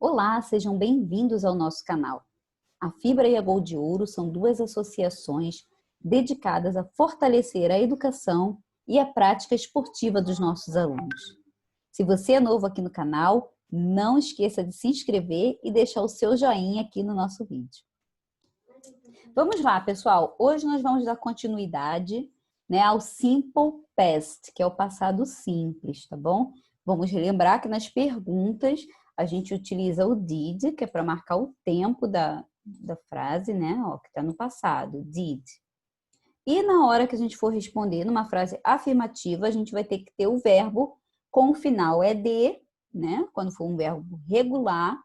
Olá, sejam bem-vindos ao nosso canal. A Fibra e a Gol de Ouro são duas associações dedicadas a fortalecer a educação e a prática esportiva dos nossos alunos. Se você é novo aqui no canal, não esqueça de se inscrever e deixar o seu joinha aqui no nosso vídeo. Vamos lá, pessoal. Hoje nós vamos dar continuidade, ao Simple Past, que é o passado simples, tá bom? Vamos relembrar que nas perguntas a gente utiliza o did, que é para marcar o tempo da frase, que está no passado, did. E na hora que a gente for responder numa frase afirmativa, a gente vai ter que ter o verbo com o final ed, quando for um verbo regular,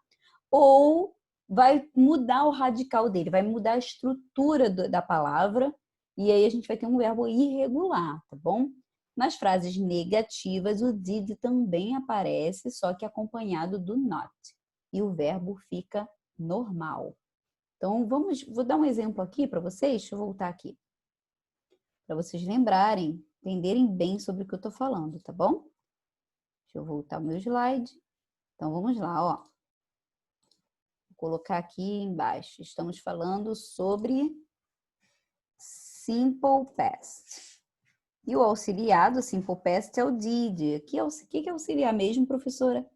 ou vai mudar o radical dele, vai mudar a estrutura da palavra, e aí a gente vai ter um verbo irregular, tá bom? Nas frases negativas, o did também aparece, só que acompanhado do not. E o verbo fica normal. Então, vou dar um exemplo aqui para vocês. Deixa eu voltar aqui. Para vocês lembrarem, entenderem bem sobre o que eu estou falando, tá bom? Deixa eu voltar o meu slide. Então, vamos lá, ó. Vou colocar aqui embaixo. Estamos falando sobre Simple Past. E o auxiliar do Simple Past é o did. O que é auxiliar mesmo, professora?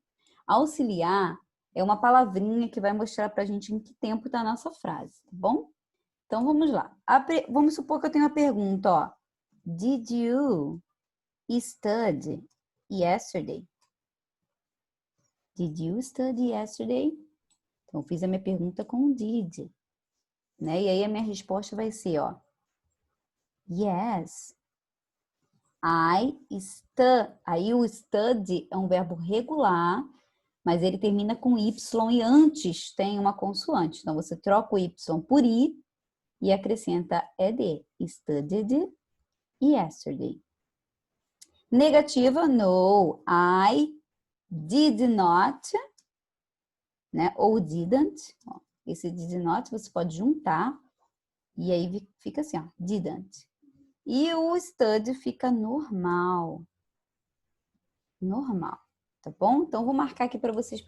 Auxiliar é uma palavrinha que vai mostrar pra gente em que tempo está a nossa frase, tá bom? Então, vamos lá. Vamos supor que eu tenho uma pergunta, ó. Did you study yesterday? Did you study yesterday? Então, eu fiz a minha pergunta com did, E aí a minha resposta vai ser, ó. Yes. Aí o study é um verbo regular, mas ele termina com Y e antes tem uma consoante. Então, você troca o Y por I e acrescenta ED. Studied yesterday. Negativa, no, I did not, ou didn't. Esse did not você pode juntar e aí fica assim, ó, didn't. E o study fica normal. Normal, tá bom? Então, vou marcar aqui para vocês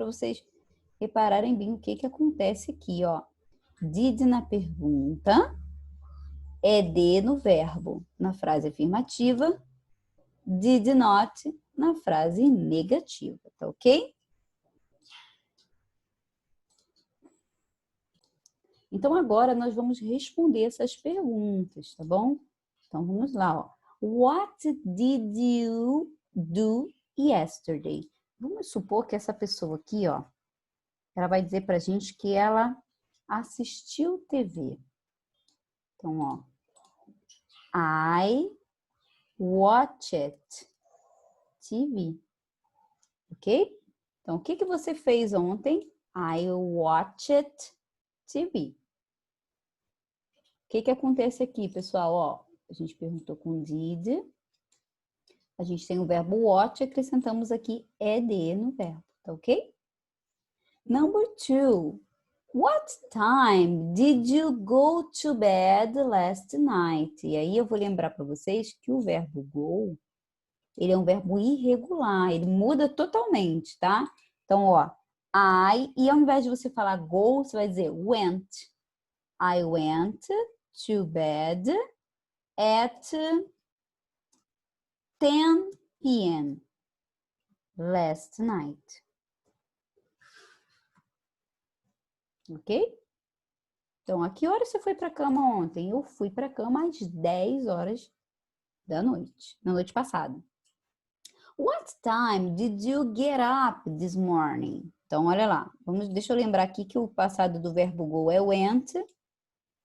repararem bem o que acontece aqui, ó. Did na pergunta, ED no verbo, na frase afirmativa, did not na frase negativa, tá ok? Então, agora nós vamos responder essas perguntas, tá bom? Então, vamos lá, ó. What did you do yesterday? Vamos supor que essa pessoa aqui, ó, ela vai dizer pra gente que ela assistiu TV. Então, ó, I watched TV. Ok? Então, o que você fez ontem? I watched TV. O que acontece aqui, pessoal? Ó, a gente perguntou com did. A gente tem o verbo watch, acrescentamos aqui ed no verbo, tá ok? Number 2. What time did you go to bed last night? E aí eu vou lembrar para vocês que o verbo go, ele é um verbo irregular, ele muda totalmente, tá? Então, ó, e ao invés de você falar go, você vai dizer went. I went to bed at 10 p.m. last night. Ok? Então, a que hora você foi para a cama ontem? Eu fui para a cama às 10 horas da noite, na noite passada. What time did you get up this morning? Então, olha lá. Deixa eu lembrar aqui que o passado do verbo go é went. Vou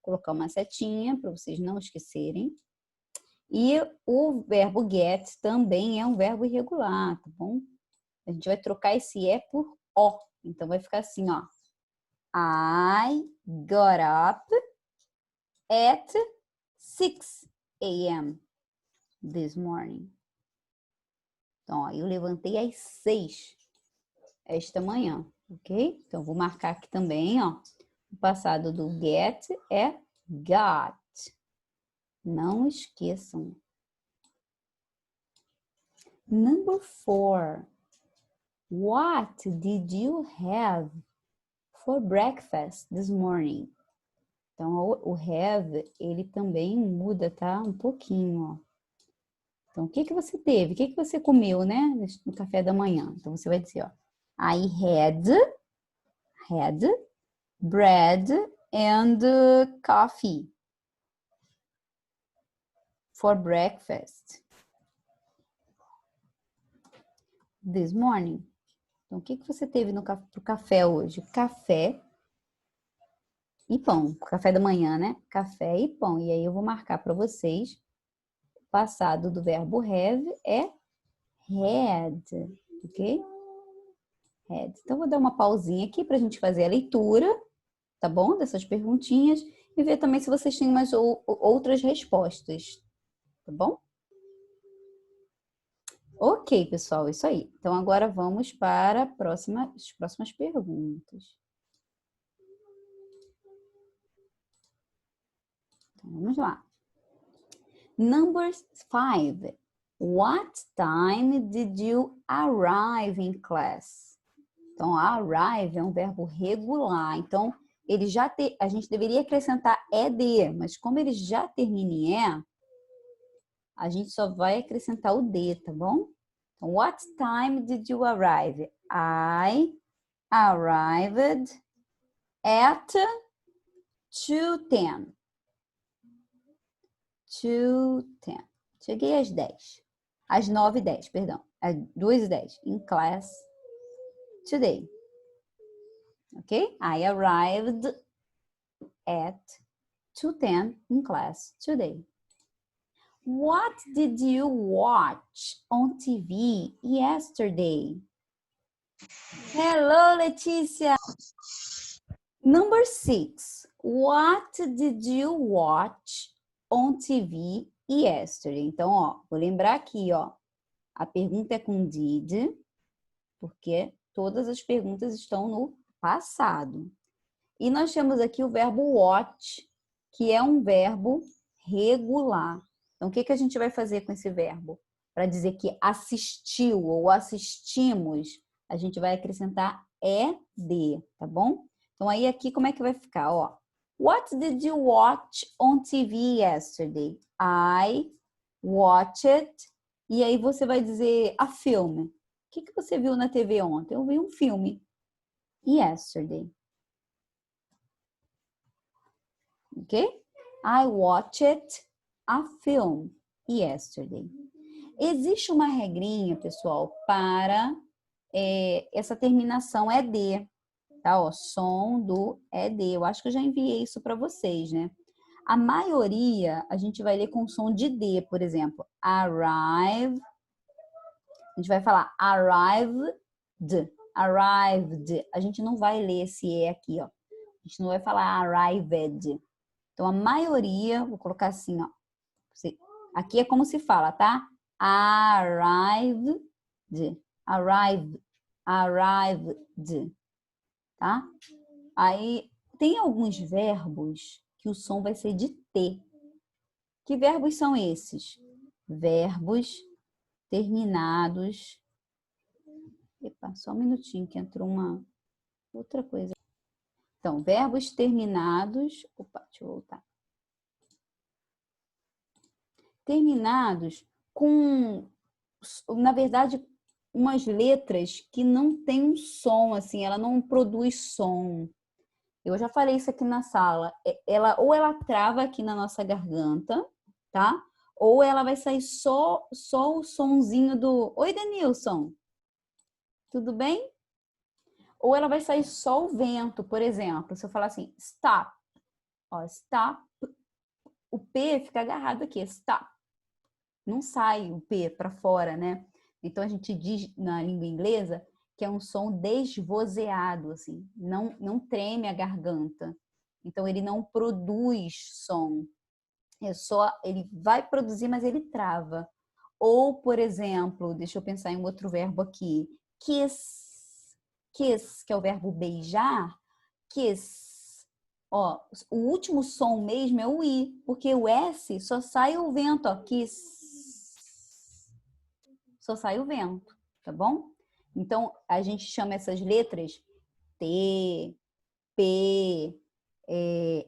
colocar uma setinha para vocês não esquecerem. E o verbo get também é um verbo irregular, tá bom? A gente vai trocar esse E por O. Então, vai ficar assim, ó. I got up at 6 a.m. this morning. Então, ó, eu levantei às 6 esta manhã, ok? Então, vou marcar aqui também, ó. O passado do get é got. Não esqueçam. Number 4. What did you have for breakfast this morning. Então, o have, ele também muda, tá? Um pouquinho, ó. Então, o que que você teve? O que que você comeu, né? No café da manhã. Então, você vai dizer, ó. I had bread and coffee for breakfast this morning. Então, o que que você teve pro café hoje? Café e pão. Café da manhã, né? Café e pão. E aí eu vou marcar para vocês. O passado do verbo have é had, ok? Had. Então, vou dar uma pausinha aqui para a gente fazer a leitura, tá bom? Dessas perguntinhas e ver também se vocês têm mais outras respostas, tá bom? Ok, pessoal, isso aí. Então, agora vamos para as próximas perguntas. Então, vamos lá. Number 5. What time did you arrive in class? Então, arrive é um verbo regular. Então, a gente deveria acrescentar ED, mas como ele já termina em E, a gente só vai acrescentar o D, tá bom? Então, what time did you arrive? I arrived at 2:10. 2:10. Cheguei às 10. Às 9:10, perdão. Às 2:10. In class today. Ok? I arrived at 2:10 in class today. What did you watch on TV yesterday? Hello, Letícia. Number 6. What did you watch on TV yesterday? Então, ó, vou lembrar aqui, ó. A pergunta é com did, porque todas as perguntas estão no passado. E nós temos aqui o verbo watch, que é um verbo regular. Então, o que a gente vai fazer com esse verbo? Para dizer que assistiu ou assistimos, a gente vai acrescentar ED, tá bom? Então, aí aqui como é que vai ficar? Ó, what did you watch on TV yesterday? I watched. E aí você vai dizer a filme. O que você viu na TV ontem? Eu vi um filme. Yesterday. Ok? I watched a film yesterday. Existe uma regrinha, pessoal, para essa terminação ED, tá? Ó, som do ED. Eu acho que eu já enviei isso para vocês, né? A maioria a gente vai ler com som de D, por exemplo. Arrive. A gente vai falar arrived. Arrived. A gente não vai ler esse E aqui, ó. A gente não vai falar arrived. Então, a maioria, vou colocar assim, ó. Aqui é como se fala, tá? Arrived. Arrived. Arrived. Tá? Aí, tem alguns verbos que o som vai ser de T. Que verbos são esses? Verbos terminados. Epa, só um minutinho que entrou uma outra coisa. Então, verbos terminados. Opa, deixa eu voltar. Terminados com, na verdade, umas letras que não tem um som, assim, ela não produz som. Eu já falei isso aqui na sala. Ou ela trava aqui na nossa garganta, tá? Ou ela vai sair só o sonzinho do... Oi, Denilson. Tudo bem? Ou ela vai sair só o vento, por exemplo. Se eu falar assim, stop. Ó, stop. O P fica agarrado aqui, stop. Não sai o P para fora, né? Então, a gente diz na língua inglesa que é um som desvozeado, assim. Não treme a garganta. Então, ele não produz som. Ele vai produzir, mas ele trava. Ou, por exemplo, deixa eu pensar em um outro verbo aqui. Kiss. Kiss, que é o verbo beijar. Kiss. Ó, o último som mesmo é o I, porque o S só sai o vento, ó. Kiss. Só sai o vento, tá bom? Então, a gente chama essas letras T, P,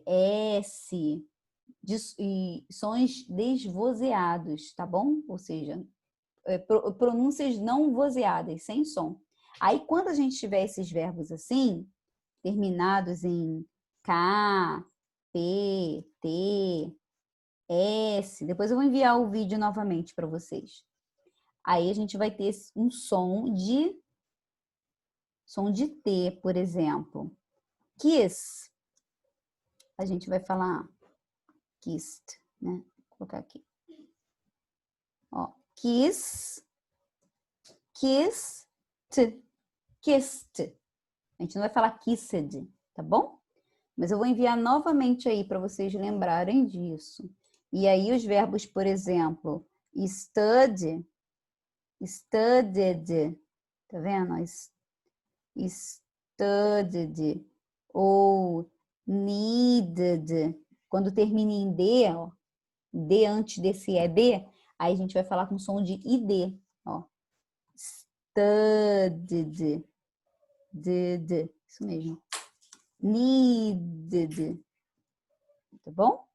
S, e sons desvozeados, tá bom? Ou seja, pronúncias não vozeadas, sem som. Aí, quando a gente tiver esses verbos assim, terminados em K, P, T, S, depois eu vou enviar o vídeo novamente para vocês. Aí a gente vai ter um som de T, por exemplo. Kiss. A gente vai falar kissed, né? Vou colocar aqui. Ó, kiss, kissed, kissed. A gente não vai falar kissed, tá bom? Mas eu vou enviar novamente aí para vocês lembrarem disso. E aí os verbos, por exemplo, study, studied, tá vendo? Studied ou needed. Quando termina em D, ó, D antes desse ED, aí a gente vai falar com som de ID, ó. Studied, did, isso mesmo. Needed, tá bom?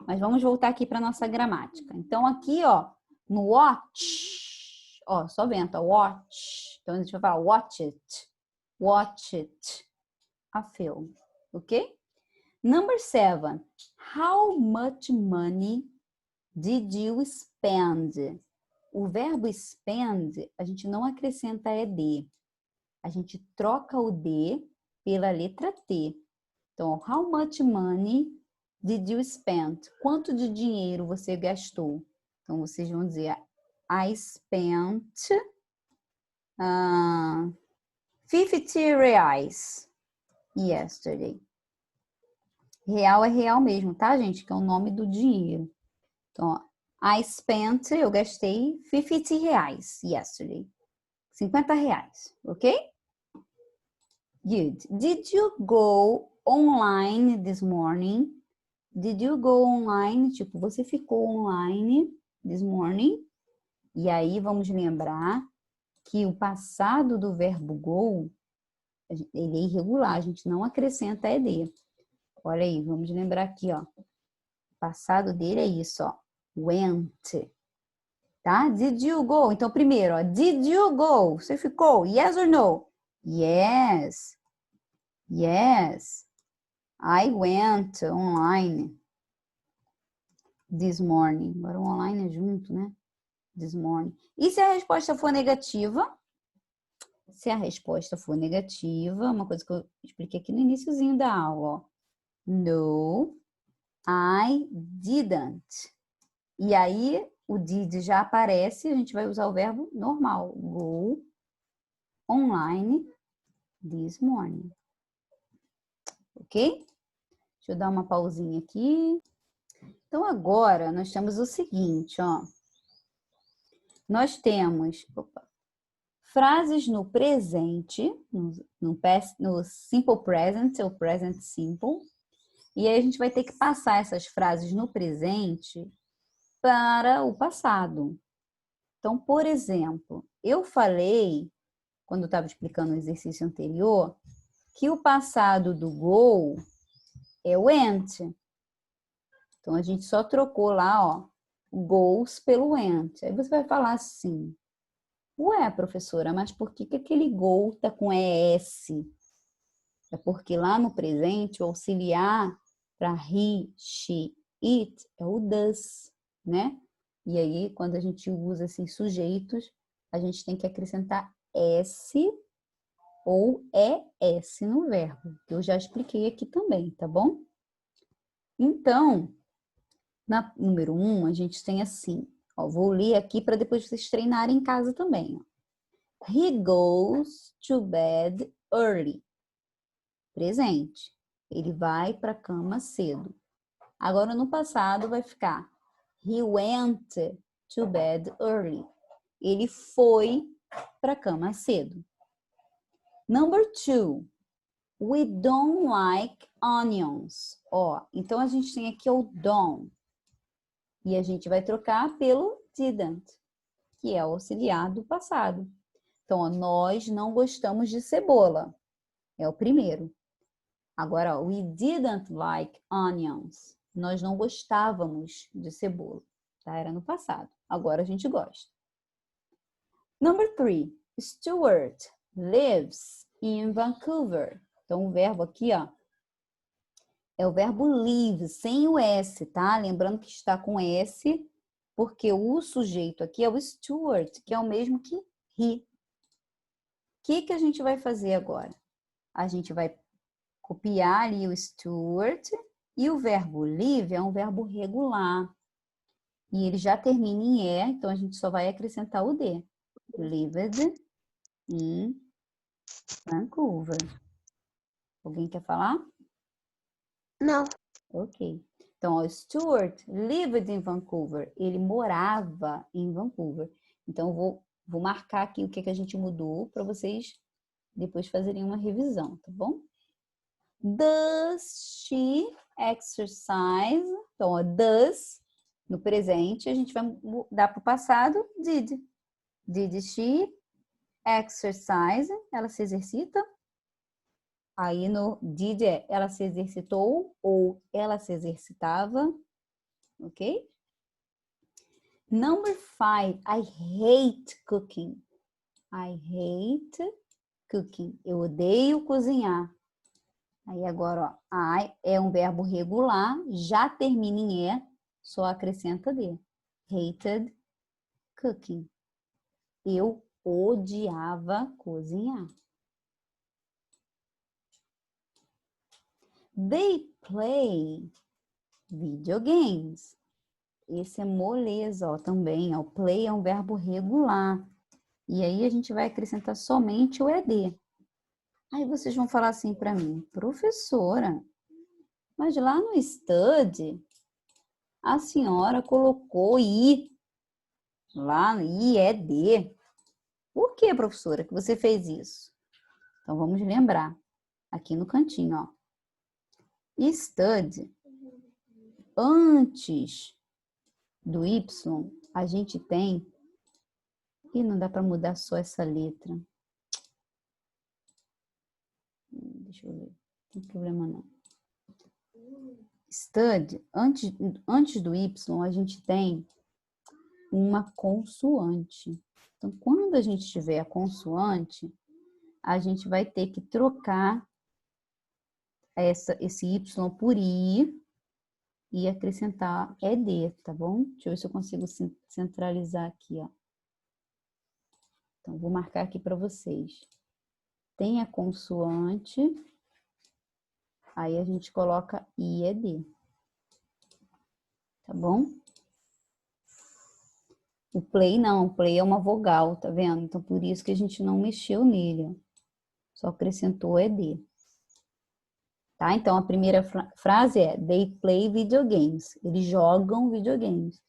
Mas vamos voltar aqui para nossa gramática. Então aqui, ó, no watch, ó, só vento, ó, watch. Então a gente vai falar watch it, a film, ok? Number 7, how much money did you spend? O verbo spend, a gente não acrescenta ED. A gente troca o D pela letra T. Então, how much money did you spend? Quanto de dinheiro você gastou? Então, vocês vão dizer, I spent 50 reais yesterday. Real é real mesmo, tá, gente? Que é o nome do dinheiro. Então, ó, I spent, eu gastei 50 reais yesterday. 50 reais, ok? Good. Did you go online this morning? Did you go online? Tipo, você ficou online this morning? E aí, vamos lembrar que o passado do verbo go, ele é irregular, a gente não acrescenta ED. Olha aí, vamos lembrar aqui, ó. O passado dele é isso, ó. Went. Tá? Did you go? Então, primeiro, ó. Did you go? Você ficou? Yes or no? Yes. Yes. I went online this morning. Agora o online é junto, né? This morning. E se a resposta for negativa? Se a resposta for negativa, uma coisa que eu expliquei aqui no iniciozinho da aula, ó. No, I didn't. E aí, o did já aparece, a gente vai usar o verbo normal. Go online this morning. Ok? Deixa eu dar uma pausinha aqui. Então, agora, nós temos o seguinte, ó. Nós temos frases no presente, no simple present, ou present simple. E aí a gente vai ter que passar essas frases no presente para o passado. Então, por exemplo, eu falei, quando eu estava explicando o exercício anterior, que o passado do go é went. Então, a gente só trocou lá, ó, goes pelo went. Aí você vai falar assim, ué, professora, mas por que aquele go tá com ES? É porque lá no presente, o auxiliar para he, she, it é o does, né? E aí, quando a gente usa esses sujeitos, a gente tem que acrescentar S ou ES no verbo, que eu já expliquei aqui também, tá bom? Então, na número 1, a gente tem assim, ó, vou ler aqui para depois vocês treinarem em casa também. Ó. He goes to bed early. Presente. Ele vai para a cama cedo. Agora, no passado, vai ficar he went to bed early. Ele foi para a cama cedo. Number 2. We don't like onions. Ó, então a gente tem aqui o don't. E a gente vai trocar pelo didn't, que é o auxiliar do passado. Então, ó, nós não gostamos de cebola. É o primeiro. Agora, ó, we didn't like onions. Nós não gostávamos de cebola, tá? Era no passado. Agora a gente gosta. Number 3. Stuart lives in Vancouver. Então, o verbo aqui, ó, é o verbo live, sem o S, tá? Lembrando que está com S, porque o sujeito aqui é o Stuart, que é o mesmo que he. O que a gente vai fazer agora? A gente vai copiar ali o Stuart e o verbo live é um verbo regular. E ele já termina em E, então a gente só vai acrescentar o D. Lived in Vancouver. Alguém quer falar? Não. Ok. Então, o Stuart lived in Vancouver. Ele morava em Vancouver. Então, eu vou marcar aqui o que a gente mudou para vocês depois fazerem uma revisão, tá bom? Does she exercise? Então, ó, does, no presente, a gente vai mudar para o passado, did. Did she exercise? Ela se exercita? Aí no did ela se exercitou ou ela se exercitava, ok? Number 5, I hate cooking. I hate cooking. Eu odeio cozinhar. Aí agora, ó, I é um verbo regular, já termina em E, só acrescenta D. Hated cooking. Eu odiava cozinhar. They play video games. Esse é moleza, ó, também. Ó. O play é um verbo regular. E aí a gente vai acrescentar somente o ED. Aí vocês vão falar assim para mim, professora, mas lá no study, a senhora colocou I. Lá no IED. Por que, professora, que você fez isso? Então vamos lembrar. Aqui no cantinho, ó. Study. Antes do Y, a gente tem... E não dá para mudar só essa letra. Deixa eu ver. Não tem problema não. Study, antes do Y, a gente tem uma consoante. Então, quando a gente tiver a consoante, a gente vai ter que trocar esse Y por I e acrescentar ED, tá bom? Deixa eu ver se eu consigo centralizar aqui, ó. Então, vou marcar aqui para vocês. Tem a consoante, aí a gente coloca IED. Tá bom? O play não, o play é uma vogal, tá vendo? Então, por isso que a gente não mexeu nele, ó. Só acrescentou ED. Tá? Então, a primeira frase é They play video games. Eles jogam videogames.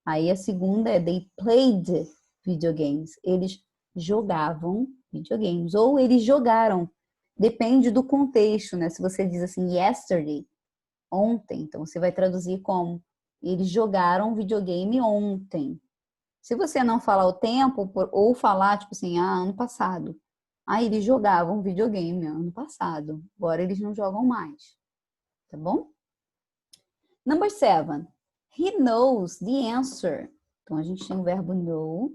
Aí a segunda é They played video games. Eles jogavam videogames. Ou eles jogaram. Depende do contexto, né? Se você diz assim, yesterday, ontem. Então, você vai traduzir como eles jogaram videogame ontem. Se você não falar o tempo, ou falar, tipo assim, ano passado. Eles jogavam videogame ano passado. Agora eles não jogam mais. Tá bom? Number 7. He knows the answer. Então, a gente tem o verbo know.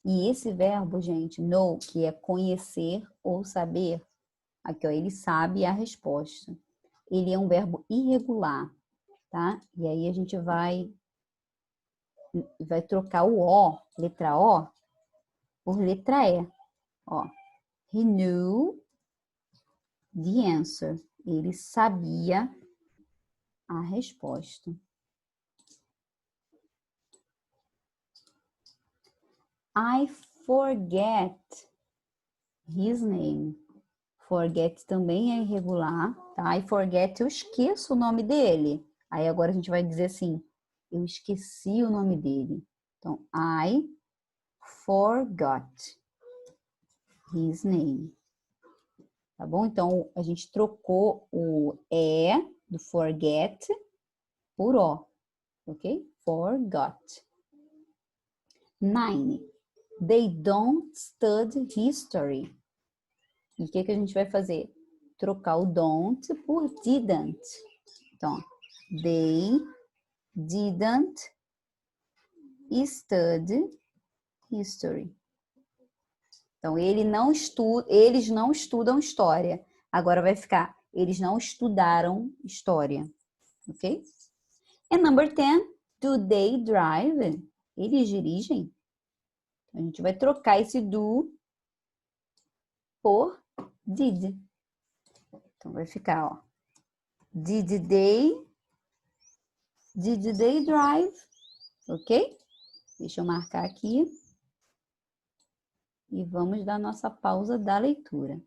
E esse verbo, gente, know, que é conhecer ou saber. Aqui, ó, ele sabe a resposta. Ele é um verbo irregular, tá? E aí a gente vai trocar o O, letra O, por letra E. Ó, he knew the answer. Ele sabia a resposta. I forget his name. Forget também é irregular, tá? I forget, eu esqueço o nome dele. Aí agora a gente vai dizer assim, eu esqueci o nome dele. Então, I forgot his name. Tá bom? Então, a gente trocou o E do forget por O, ok? Forgot. 9. They don't study history. E o que a gente vai fazer? Trocar o don't por didn't. Então, they didn't study history. Então, eles não estudam história. Agora vai ficar, eles não estudaram história. Ok? And number 10, do they drive? Eles dirigem? A gente vai trocar esse do por did. Então, vai ficar, ó. Did they drive? Ok? Deixa eu marcar aqui. E vamos dar nossa pausa da leitura.